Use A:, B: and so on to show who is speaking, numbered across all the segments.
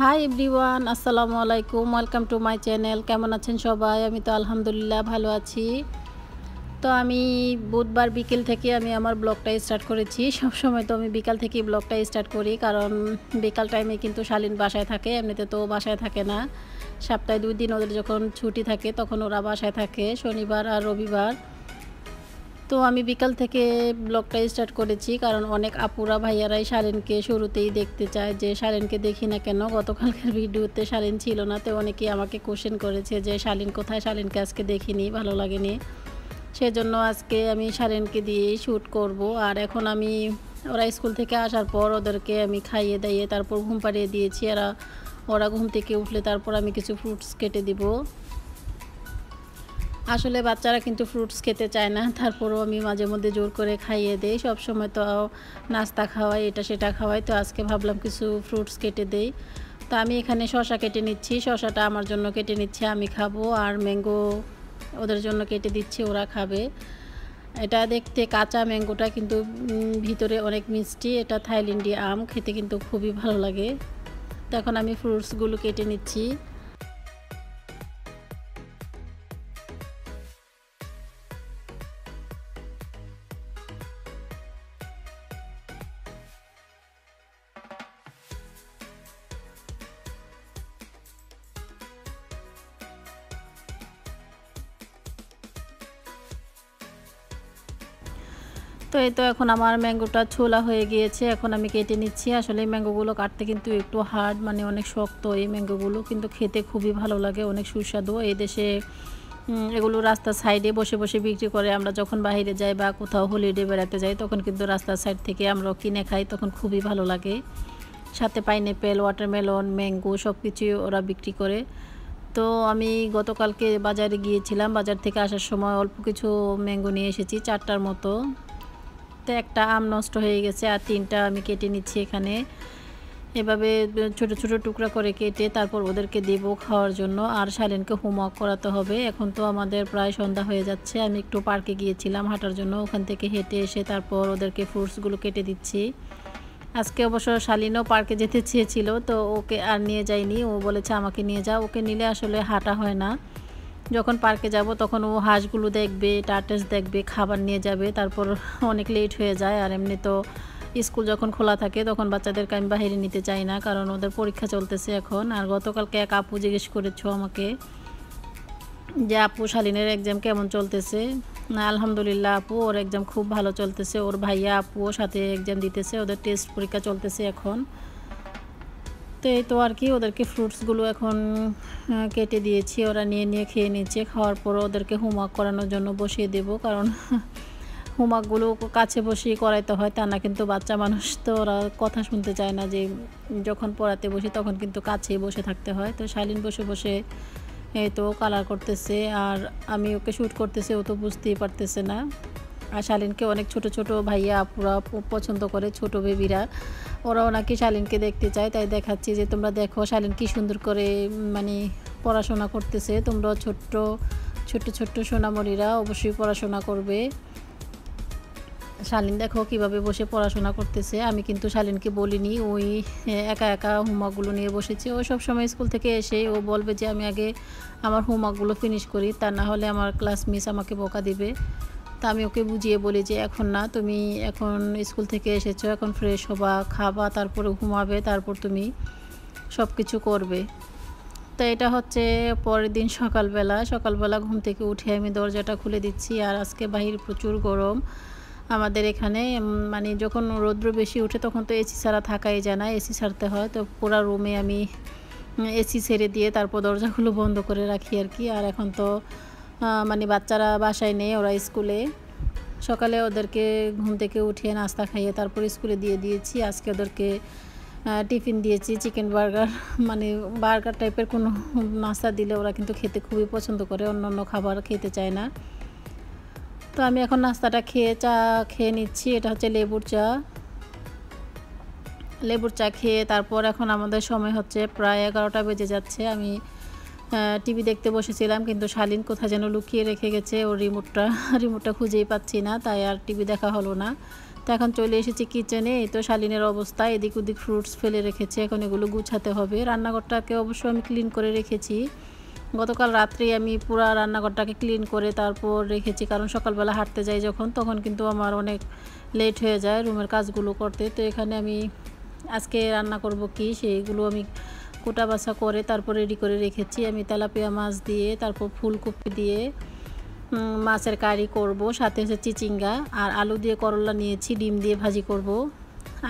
A: Hi everyone, আসসালামু আলাইকুম। Welcome to my channel. কেমন আছেন সবাই? আমি তো আলহামদুলিল্লাহ ভালো আছি। তো আমি বুধবার বিকেল থেকে আমি আমার ব্লগটা স্টার্ট করেছি। সবসময় তো আমি বিকাল থেকেই ব্লগটা স্টার্ট করি, কারণ বিকাল টাইমে কিন্তু শালীন বাসায় থাকে, এমনিতে তো বাসায় থাকে না। সপ্তাহে 2 দিন ওদের যখন ছুটি থাকে তখন ওরা বাসায় থাকে, শনিবার আর রবিবার। তো আমি বিকাল থেকে ব্লগটা স্টার্ট করেছি, কারণ অনেক আপুরা ভাইয়ারাই শালীনকে শুরুতেই দেখতে চায় যে শালীনকে দেখি না কেন। গতকালকের ভিডিওতে শালীন ছিল না, তো অনেকেই আমাকে কোশ্চেন করেছে যে শালীন কোথায়, শালীনকে আজকে দেখিনি, ভালো লাগেনি। সেজন্য আজকে আমি শালীনকে দিয়েই শ্যুট করব। আর এখন আমি ওরা স্কুল থেকে আসার পর ওদেরকে আমি খাইয়ে দাইয়ে তারপর ঘুম পাড়িয়ে দিয়েছি। ওরা ঘুম থেকে উঠলে তারপর আমি কিছু ফ্রুটস কেটে দিব। আসলে বাচ্চারা কিন্তু ফ্রুটস খেতে চায় না, তারপরও আমি মাঝে মধ্যে জোর করে খাইয়ে দেই। সবসময় তো নাস্তা খাওয়াই, এটা সেটা খাওয়াই, তো আজকে ভাবলাম কিছু ফ্রুটস কেটে দেই। তো আমি এখানে শসা কেটে নিচ্ছি, শসাটা আমার জন্য কেটে নিচ্ছি, আমি খাবো। আর ম্যাঙ্গো ওদের জন্য কেটে দিচ্ছি, ওরা খাবে। এটা দেখতে কাঁচা ম্যাঙ্গোটা কিন্তু ভিতরে অনেক মিষ্টি। এটা থাইল্যান্ডি আম, খেতে কিন্তু খুবই ভালো লাগে। তো এখন আমি ফ্রুটসগুলো কেটে নিচ্ছি। তো এই তো এখন আমার ম্যাঙ্গোটা ছোলা হয়ে গিয়েছে, এখন আমি কেটে নিচ্ছি। আসলে এই ম্যাঙ্গোগুলো কাটতে কিন্তু একটু হার্ড, মানে অনেক শক্ত এই ম্যাঙ্গোগুলো, কিন্তু খেতে খুবই ভালো লাগে, অনেক সুস্বাদু। এই দেশে এগুলো রাস্তার সাইডে বসে বসে বিক্রি করে। আমরা যখন বাইরে যাই বা কোথাও হলিডে বেড়াতে যাই তখন কিন্তু রাস্তার সাইড থেকে আমরা কিনে খাই, তখন খুবই ভালো লাগে। সাথে পাইনঅ্যাপেল, ওয়াটারমেলন, ম্যাঙ্গো সব কিছুই ওরা বিক্রি করে। তো আমি গতকালকে বাজারে গিয়েছিলাম, বাজার থেকে আসার সময় অল্প কিছু ম্যাঙ্গো নিয়ে এসেছি, 4টার মতো। তো একটা আম নষ্ট হয়ে গেছে, আর 3টা আমি কেটে নিচ্ছি এখানে। এভাবে ছোট ছোট টুকরা করে কেটে তারপর ওদেরকে দেব খাওয়ার জন্য। আর শালীনকে হোমওয়ার্ক করাতে হবে। এখন তো আমাদের প্রায় সন্ধ্যা হয়ে যাচ্ছে। আমি একটু পার্কে গিয়েছিলাম হাঁটার জন্য, ওখান থেকে হেঁটে এসে তারপর ওদেরকে ফ্রুটসগুলো কেটে দিচ্ছি। আজকে অবশ্য শালীনও পার্কে যেতে চেয়েছিল, তো ওকে আর নিয়ে যাইনি। ও বলেছে আমাকে নিয়ে যাও, ওকে নিলে আসলে হাঁটা হয় না। যখন পার্কে যাব তখন ও হাঁসগুলো দেখবে, টার্টলস দেখবে, খাবার নিয়ে যাবে, তারপর অনেক লেট হয়ে যায়। আর এমনি তো স্কুল যখন খোলা থাকে তখন বাচ্চাদেরকে আমি বাইরে নিতে চাই না, কারণ ওদের পরীক্ষা চলতেছে এখন। আর গতকালকে এক আপু জিজ্ঞেস করেছো আমাকে যে আপু শালীনের এক্সাম কেমন চলতেছে। না, আলহামদুলিল্লাহ আপু, ওর এক্সাম খুব ভালো চলতেছে। ওর ভাইয়া আপুও সাথে এক্সাম দিতেছে, ওদের টেস্ট পরীক্ষা চলতেছে এখন। তো এই তো আর কি, ওদেরকে ফ্রুটসগুলো এখন কেটে দিয়েছি, ওরা নিয়ে নিয়ে খেয়ে নিচ্ছে। খাওয়ার পর ওদেরকে হোমওয়ার্ক করানোর জন্য বসিয়ে দেব, কারণ হোমওয়ার্কগুলো কাছে বসিয়ে করাইতে হয়, তা না কিন্তু বাচ্চা মানুষ তো ওরা কথা শুনতে চায় না। যে যখন পড়াতে বসি তখন কিন্তু কাছেই বসে থাকতে হয়। তো শালীন বসে বসে এই তো কালার করতেছে, আর আমি ওকে শ্যুট করতেছি, ও তো বুঝতেই পারতেছে না। আর শালীনকে অনেক ছোট ছোট ভাইয়া আপুরা পছন্দ করে, ছোট বেবিরা, ওরাও নাকি শালীনকে দেখতে চায়। তাই দেখাচ্ছি যে তোমরা দেখো শালীন কি সুন্দর করে মানে পড়াশোনা করতেছে। তোমরাও ছোট্ট ছোট্ট ছোট্ট সোনামণিরা অবশ্যই পড়াশোনা করবে। শালীন দেখো কিভাবে বসে পড়াশোনা করতেছে। আমি কিন্তু শালীনকে বলিনি, ওই একা একা হোমওয়ার্কগুলো নিয়ে বসেছে। ও সবসময় স্কুল থেকে এসে ও বলবে যে আমি আগে আমার হোমওয়ার্কগুলো ফিনিশ করি, তা না হলে আমার ক্লাস মিস আমাকে বকা দিবে। তা আমি ওকে বুঝিয়ে বলি যে এখন না, তুমি এখন স্কুল থেকে এসেছো, এখন ফ্রেশ হবা, খাবা, তারপরে ঘুমাবে, তারপর তুমি সব কিছু করবে। তো এটা হচ্ছে পরের দিন সকালবেলা ঘুম থেকে উঠে আমি দরজাটা খুলে দিচ্ছি। আর আজকে বাহির প্রচুর গরম আমাদের এখানে, মানে যখন রৌদ্র বেশি উঠে তখন তো এসি ছাড়া থাকাই যায় না, এসি ছাড়তে হয়। তো পুরো রুমে আমি এসি ছেড়ে দিয়ে তারপর দরজাগুলো বন্ধ করে রাখি আর কি। আর এখন তো মানে বাচ্চারা বাসায় নেই, ওরা স্কুলে। সকালে ওদেরকে ঘুম থেকে উঠিয়ে নাস্তা খাইয়ে তারপর স্কুলে দিয়ে দিয়েছি। আজকে ওদেরকে টিফিন দিয়েছি চিকেন বার্গার, মানে বার্গার টাইপের কোনো নাস্তা দিলে ওরা কিন্তু খেতে খুবই পছন্দ করে, অন্য অন্য খাবার খেতে চায় না। তো আমি এখন নাস্তাটা চা খেয়ে নিচ্ছি। এটা হচ্ছে লেবুর চা খেয়ে তারপর এখন আমাদের সময় হচ্ছে প্রায় 11টা বেজে যাচ্ছে। আমি টিভি দেখতে বসেছিলাম, কিন্তু শালীন কোথায় যেন লুকিয়ে রেখে গেছে ওর রিমোটটা খুঁজেই পাচ্ছি না, তাই আর টিভি দেখা হলো না। তো এখন চলে এসেছি কিচেনে। এই তো শালিনের অবস্থা, এদিক ওদিক ফ্রুটস ফেলে রেখেছে, এখন এগুলো গুছাতে হবে। রান্নাঘরটাকে অবশ্য আমি ক্লিন করে রেখেছি। গতকাল রাত্রে আমি পুরো রান্নাঘরটাকে ক্লিন করে তারপর রেখেছি, কারণ সকালবেলা হাঁটতে যাই যখন, তখন কিন্তু আমার অনেক লেট হয়ে যায় রুমের কাজগুলো করতে। তো এখানে আমি আজকে রান্না করব কি সেইগুলো আমি কোটা বাছা করে তারপর রেডি করে রেখেছি। আমি তেলাপিয়া মাছ দিয়ে, তারপর ফুলকপি দিয়ে মাছের কারি করব, সাথে হচ্ছে চিচিঙ্গা আর আলু দিয়ে করলা নিয়েছি, ডিম দিয়ে ভাজি করব।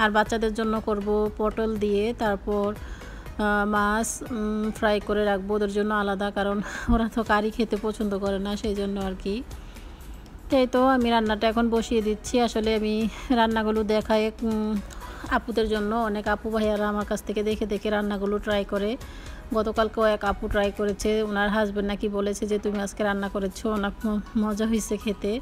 A: আর বাচ্চাদের জন্য করব পটল দিয়ে, তারপর মাছ ফ্রাই করে রাখবো ওদের জন্য আলাদা, কারণ ওরা তো কারি খেতে পছন্দ করে না, সেই জন্য আর কি। তাই তো আমি রান্নাটা এখন বসিয়ে দিচ্ছি। আসলে আমি রান্নাগুলো দেখাই আপুদের জন্য, অনেক আপু ভাইয়ারা আমার কাছ থেকে দেখে দেখে রান্নাগুলো ট্রাই করে। গতকালকেও এক আপু ট্রাই করেছে, ওনার হাজব্যান্ড নাকি বলেছে যে তুমি আজকে রান্না করেছো, অনেক মজা হয়েছে খেতে।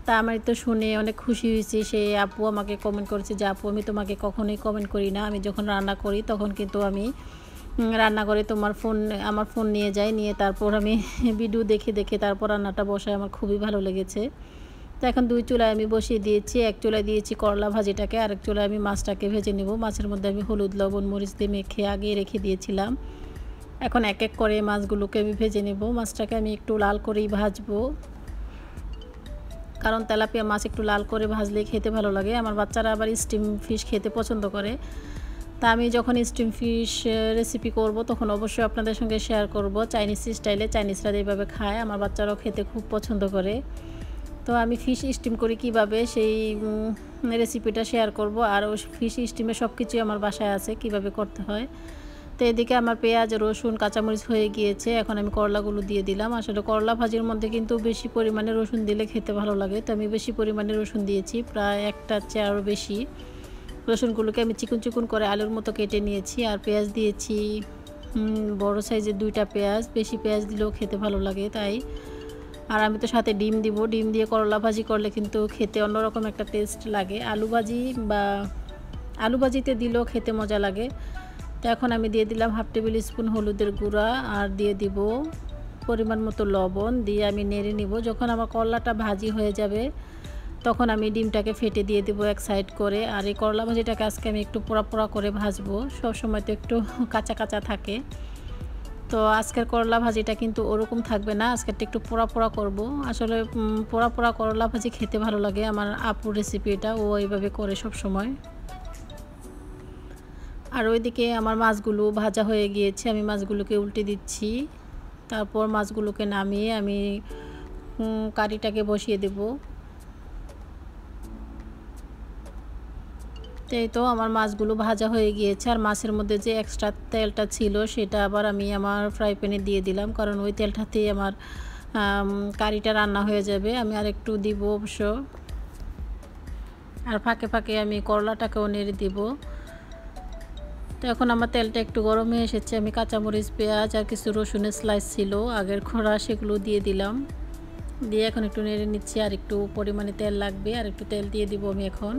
A: তা আমার তো শুনে অনেক খুশি হয়েছি। সেই আপু আমাকে কমেন্ট করেছে যে আপু আমি তোমাকে কখনোই কমেন্ট করি না, আমি যখন রান্না করি তখন কিন্তু আমি রান্না করে আমার ফোন নিয়ে যাই, নিয়ে তারপর আমি ভিডিও দেখে দেখে তারপর রান্নাটা বসাই, আমার খুবই ভালো লেগেছে। তো এখন দুই চুলায় আমি বসিয়ে দিয়েছি, এক চুলায় দিয়েছি করলা ভাজিটাকে, আরেক চুলায় আমি মাছটাকে ভেজে নেব। মাছের মধ্যে আমি হলুদ লবণ মরিচ দিয়ে মেখে আগে রেখে দিয়েছিলাম। এখন এক এক করে মাছগুলোকে আমি ভেজে নেব। মাছটাকে আমি একটু লাল করেই ভাজবো, কারণ তেলাপিয়া মাছ একটু লাল করে ভাজলে খেতে ভালো লাগে। আমার বাচ্চারা আবার স্টিম ফিশ খেতে পছন্দ করে। তা আমি যখন স্টিম ফিশ রেসিপি করব তখন অবশ্যই আপনাদের সঙ্গে শেয়ার করব। চাইনিজ স্টাইলে, চাইনিজরা যেভাবে খায় আমার বাচ্চারাও খেতে খুব পছন্দ করে। তো আমি ফিশ স্টিম করি কিভাবে সেই রেসিপিটা শেয়ার করব। আর ওই ফিশ স্টিমে সব কিছুই আমার বাসায় আছে, কিভাবে করতে হয়। তো এদিকে আমার পেঁয়াজ রসুন কাঁচামরিচ হয়ে গিয়েছে, এখন আমি করলাগুলো দিয়ে দিলাম। আসলে করলা ভাজির মধ্যে কিন্তু বেশি পরিমাণে রসুন দিলে খেতে ভালো লাগে, তো আমি বেশি পরিমাণে রসুন দিয়েছি, প্রায় একটা চেয়ারও বেশি। রসুনগুলোকে আমি চিকন চিকন করে আলুর মতো কেটে নিয়েছি। আর পেঁয়াজ দিয়েছি বড় সাইজের 2টা পেঁয়াজ, বেশি পেঁয়াজ দিলেও খেতে ভালো লাগে তাই। আর আমি তো সাথে ডিম দিব, ডিম দিয়ে করলা ভাজি করলে কিন্তু খেতে অন্যরকম একটা টেস্ট লাগে। আলু ভাজিতে দিলেও খেতে মজা লাগে। তো এখন আমি দিয়ে দিলাম 1/2 টেবিল স্পুন হলুদের গুঁড়া, আর দিয়ে দিব পরিমাণ মতো লবণ, দিয়ে আমি নেড়ে নিব। যখন আমার করলাটা ভাজি হয়ে যাবে তখন আমি ডিমটাকে ফেটে দিয়ে দেবো এক সাইড করে। আর এই করলা ভাজিটাকে আজকে আমি একটু পোড়া পোড়া করে ভাজবো, সবসময় তো একটু কাঁচা কাঁচা থাকে। তো আজকের করলা ভাজিটা কিন্তু ওরকম থাকবে না, আজকেরটা একটু পোড়া পোড়া করব। আসলে পোড়া পোড়া করলা ভাজি খেতে ভালো লাগে, আমার আপুর রেসিপি এটা, ও এইভাবে করে সব সময়। আর ওইদিকে আমার মাছগুলো ভাজা হয়ে গিয়েছে, আমি মাছগুলোকে উল্টে দিচ্ছি। তারপর মাছগুলোকে নামিয়ে আমি কারিটাকে বসিয়ে দেব। এই তো আমার মাছগুলো ভাজা হয়ে গিয়েছে। আর মাছের মধ্যে যে এক্সট্রা তেলটা ছিল সেটা আবার আমি আমার ফ্রাই প্যানে দিয়ে দিলাম, কারণ ওই তেলটাতেই আমার কারিটা রান্না হয়ে যাবে। আমি আর একটু দিব অবশ্য, আর ফাঁকে ফাঁকে আমি করলাটাকেও নেড়ে দিব। তো এখন আমার তেলটা একটু গরম হয়ে এসেছে, আমি কাঁচামরিচ পেঁয়াজ আর কিছু রসুনের স্লাইস ছিল আগের খোড়া, সেগুলো দিয়ে দিলাম। দিয়ে এখন একটু নেড়ে নিচ্ছি, আর একটু পরিমাণে তেল লাগবে, আর একটু তেল দিয়ে দিব আমি এখন।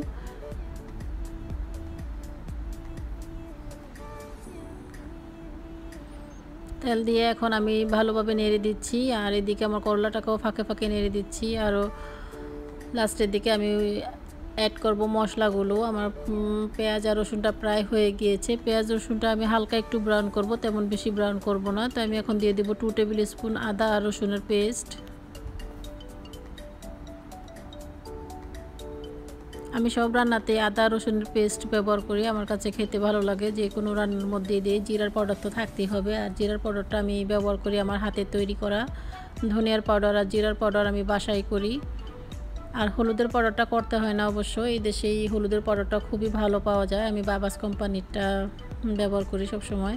A: তেল দিয়ে এখন আমি ভালোভাবে নেড়ে দিচ্ছি, আর এদিকে আমার করলাটাকেও ফাঁকে ফাঁকে নেড়ে দিচ্ছি। আরও লাস্টের দিকে আমি অ্যাড করব মশলাগুলো। আমার পেঁয়াজ আর রসুনটা প্রায় হয়ে গিয়েছে, পেঁয়াজ রসুনটা আমি হালকা একটু ব্রাউন করব, তেমন বেশি ব্রাউন করব না। তো আমি এখন দিয়ে দেব 2 টেবিল স্পুন আদা আর রসুনের পেস্ট। আমি সব রান্নাতে আদা রসুনের পেস্ট ব্যবহার করি, আমার কাছে খেতে ভালো লাগে। যে কোনো রান্নার মধ্যে দিয়ে জিরার পাউডার তো থাকতেই হবে, আর জিরার পাউডারটা আমি ব্যবহার করি আমার হাতে তৈরি করা। ধনিয়ার পাউডার আর জিরার পাউডার আমি বাসায় করি। আর হলুদের পাউডারটা করতে হয় না অবশ্য, এই দেশে এই হলুদের পাউডারটা খুবই ভালো পাওয়া যায়, আমি বাবাস কোম্পানিরটা ব্যবহার করি সব সময়।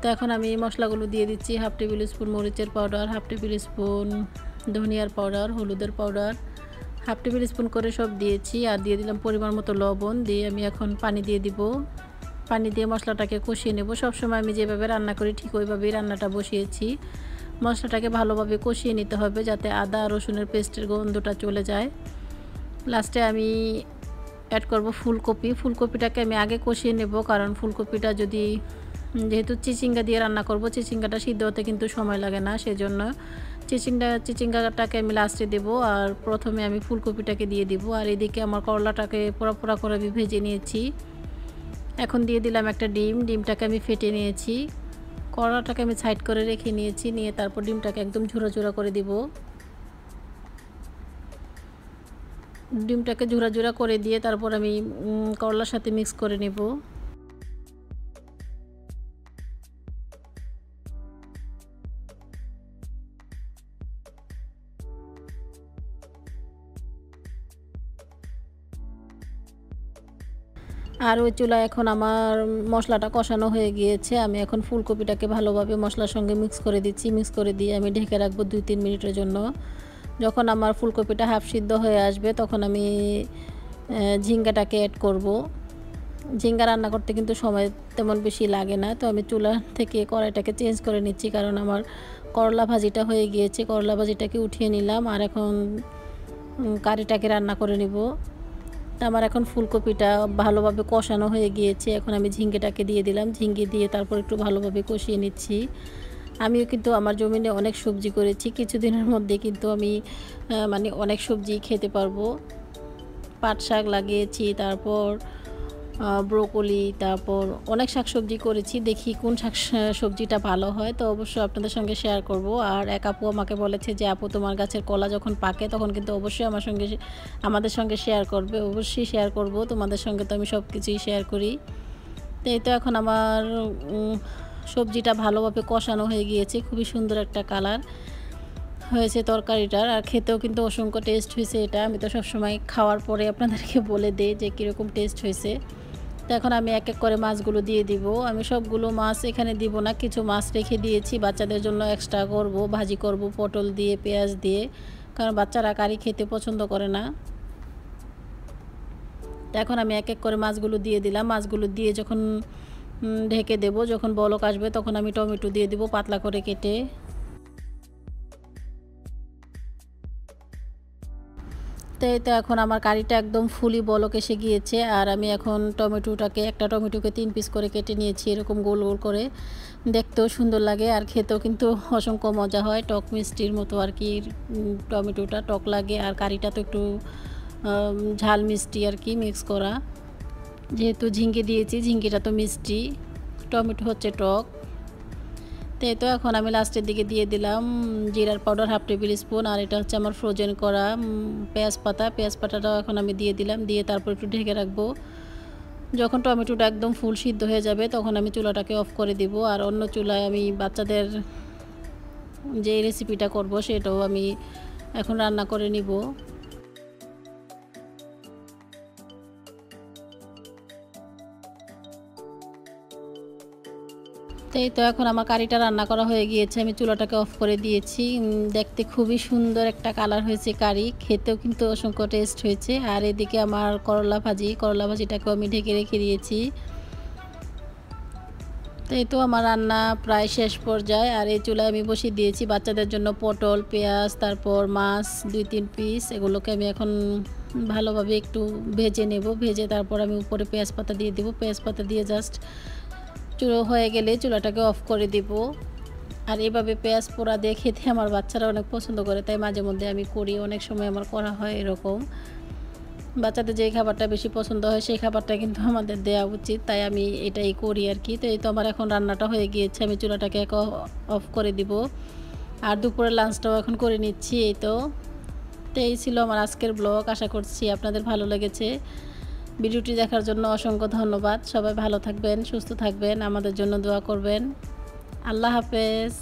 A: তো এখন আমি মশলাগুলো দিয়ে দিচ্ছি, 1/2 টেবিল স্পুন মরিচের পাউডার, 1/2 টেবিল স্পুন ধনিয়ার পাউডার, হলুদের পাউডার 1/2 টেবিল স্পুন করে সব দিয়েছি। আর দিয়ে দিলাম পরিমাণ মতো লবণ, দিয়ে আমি এখন পানি দিয়ে দিব। পানি দিয়ে মশলাটাকে কষিয়ে নেব। সবসময় আমি যেভাবে রান্না করি ঠিক ওইভাবেই রান্নাটা বসিয়েছি। মশলাটাকে ভালোভাবে কষিয়ে নিতে হবে যাতে আদা রসুনের পেস্টের গন্ধটা চলে যায়। লাস্টে আমি অ্যাড করব ফুলকপি। ফুলকপিটাকে আমি আগে কষিয়ে নেব, কারণ ফুলকপিটা যেহেতু চিচিঙ্গা দিয়ে রান্না করব, চিচিঙ্গাটা সিদ্ধ হতে কিন্তু সময় লাগে না, সেজন্য চিচিঙ্গাটাকে আমি লাস্টে দেবো, আর প্রথমে আমি ফুলকপিটাকে দিয়ে দিব। আর এদিকে আমার করলাটাকে পোড়া পোড়া করে আমি ভেজে নিয়েছি। এখন দিয়ে দিলাম একটা ডিমটাকে আমি ফেটে নিয়েছি। করলাটাকে আমি সাইড করে রেখে নিয়েছি, নিয়ে তারপর ডিমটাকে একদম ঝুরা ঝুরা করে দিব। ডিমটাকে ঝুরা ঝুরা করে দিয়ে তারপর আমি করলার সাথে মিক্স করে নেব। আর ওই চুলায় এখন আমার মশলাটা কষানো হয়ে গিয়েছে। আমি এখন ফুলকপিটাকে ভালোভাবে মশলার সঙ্গে মিক্স করে দিচ্ছি। মিক্স করে দিয়ে আমি ঢেকে রাখবো 2-3 মিনিটের জন্য। যখন আমার ফুলকপিটা হাফ সিদ্ধ হয়ে আসবে তখন আমি ঝিঙ্গাটাকে অ্যাড করব। ঝিঙ্গা রান্না করতে কিন্তু সময় তেমন বেশি লাগে না, তো আমি চুলা থেকে কড়াইটাকে চেঞ্জ করে নিচ্ছি, কারণ আমার করলা ভাজিটা হয়ে গিয়েছে। করলা ভাজিটাকে উঠিয়ে নিলাম, আর এখন কারিটাকে রান্না করে নিব। আমার এখন ফুলকপিটা ভালোভাবে কষানো হয়ে গিয়েছে। এখন আমি ঝিঙ্গেটাকে দিয়ে দিলাম, ঝিঙ্গে দিয়ে তারপর একটু ভালোভাবে কষিয়ে নিচ্ছি। আমিও কিন্তু আমার জমিনে অনেক সবজি করেছি, কিছুদিনের মধ্যে কিন্তু আমি মানে অনেক সবজি খেতে পারবো। পাট শাক লাগিয়েছি, তারপর ব্রোকলি, তারপর অনেক শাকসবজি করেছি। দেখি কোন সবজিটা ভালো হয়, তো অবশ্যই আপনাদের সঙ্গে শেয়ার করব। আর এক আপু আমাকে বলেছে যে আপু তোমার গাছের কলা যখন পাকে তখন কিন্তু অবশ্যই আমাদের সঙ্গে শেয়ার করবে। অবশ্যই শেয়ার করব, তোমাদের সঙ্গে তো আমি সব কিছুই শেয়ার করি। তো এই তো এখন আমার সবজিটা ভালোভাবে কষানো হয়ে গিয়েছে, খুবই সুন্দর একটা কালার হয়েছে তরকারিটার, আর খেতেও কিন্তু অসংখ্য টেস্ট হয়েছে। এটা আমি তো সবসময় খাওয়ার পরে আপনাদেরকে বলে দিই যে কীরকম টেস্ট হয়েছে। তো এখন আমি এক এক করে মাছগুলো দিয়ে দিব। আমি সবগুলো মাছ এখানে দিব না, কিছু মাছ রেখে দিয়েছি বাচ্চাদের জন্য এক্সট্রা করব, ভাজি করব পটল দিয়ে, পেঁয়াজ দিয়ে, কারণ বাচ্চারা কারি খেতে পছন্দ করে না। তো এখন আমি এক এক করে মাছগুলো দিয়ে দিলাম। মাছগুলো দিয়ে যখন ঢেকে দেব, যখন বলক আসবে তখন আমি টমেটো দিয়ে দিব পাতলা করে কেটে। তো এখন আমার কারিটা একদম ফুলি বলক এসে গিয়েছে। আর আমি এখন একটা টমেটোকে 3 পিস করে কেটে নিয়েছি, এরকম গোল গোল করে। দেখতেও সুন্দর লাগে আর খেতেও কিন্তু অসংখ্য মজা হয়, টক মিষ্টির মতো আর কি। টমেটোটা টক লাগে আর কারিটা তো একটু ঝাল মিষ্টি আর কি মিক্স করা। যেহেতু ঝিঙ্গে দিয়েছি, ঝিঙ্গেটা তো মিষ্টি, টমেটো হচ্ছে টক। তো এখন আমি লাস্টের দিকে দিয়ে দিলাম জিরার পাউডার 1/2 টেবিল স্পুন, আর এটা হচ্ছে আমার ফ্রোজেন করা পেঁয়াজ পাতাটাও এখন আমি দিয়ে দিলাম, দিয়ে তারপর একটু ঢেকে রাখবো। যখন টমেটোটা একদম ফুল সিদ্ধ হয়ে যাবে তখন আমি চুলাটাকে অফ করে দিব। আর অন্য চুলায় আমি বাচ্চাদের যে রেসিপিটা করব সেটাও আমি এখন রান্না করে নিব। তো এখন আমার কারিটা রান্না করা হয়ে গিয়েছে, আমি চুলাটাকে অফ করে দিয়েছি। দেখতে খুবই সুন্দর একটা কালার হয়েছে কারি, খেতেও কিন্তু অসংখ্য টেস্ট হয়েছে। আর এদিকে আমার করলা ভাজিটাকেও আমি ঢেকে রেখে দিয়েছি। তো আমার রান্না প্রায় শেষ পর্যায়ে। আর এই চুলায় আমি বসিয়ে দিয়েছি বাচ্চাদের জন্য পটল, পেঁয়াজ, তারপর মাছ 2-3 পিস, এগুলোকে আমি এখন ভালোভাবে একটু ভেজে নেব। ভেজে তারপর আমি উপরে পেঁয়াজ পাতা দিয়ে দেবো। পেঁয়াজ পাতা দিয়ে জাস্ট চুলো হয়ে গেলে চুলাটাকে অফ করে দিব। আর এভাবে পেঁয়াজ পোড়া দিয়ে খেতে আমার বাচ্চারা অনেক পছন্দ করে, তাই মাঝে মধ্যে আমি করি, অনেক সময় আমার করা হয় এরকম। বাচ্চাদের যেই খাবারটা বেশি পছন্দ হয় সেই খাবারটা কিন্তু আমাদের দেওয়া উচিত, তাই আমি এটাই করি আর কি। তো আমার এখন রান্নাটা হয়ে গিয়েছে, আমি চুলাটাকে অফ করে দিব। আর দুপুরের লাঞ্চটাও এখন করে নিচ্ছি। এই ছিল আমার আজকের ব্লগ। আশা করছি আপনাদের ভালো লেগেছে। ভিডিওটি দেখার জন্য অসংখ্য ধন্যবাদ। সবাই ভালো থাকবেন, সুস্থ থাকবেন, আমাদের জন্য দোয়া করবেন। আল্লাহ হাফেজ।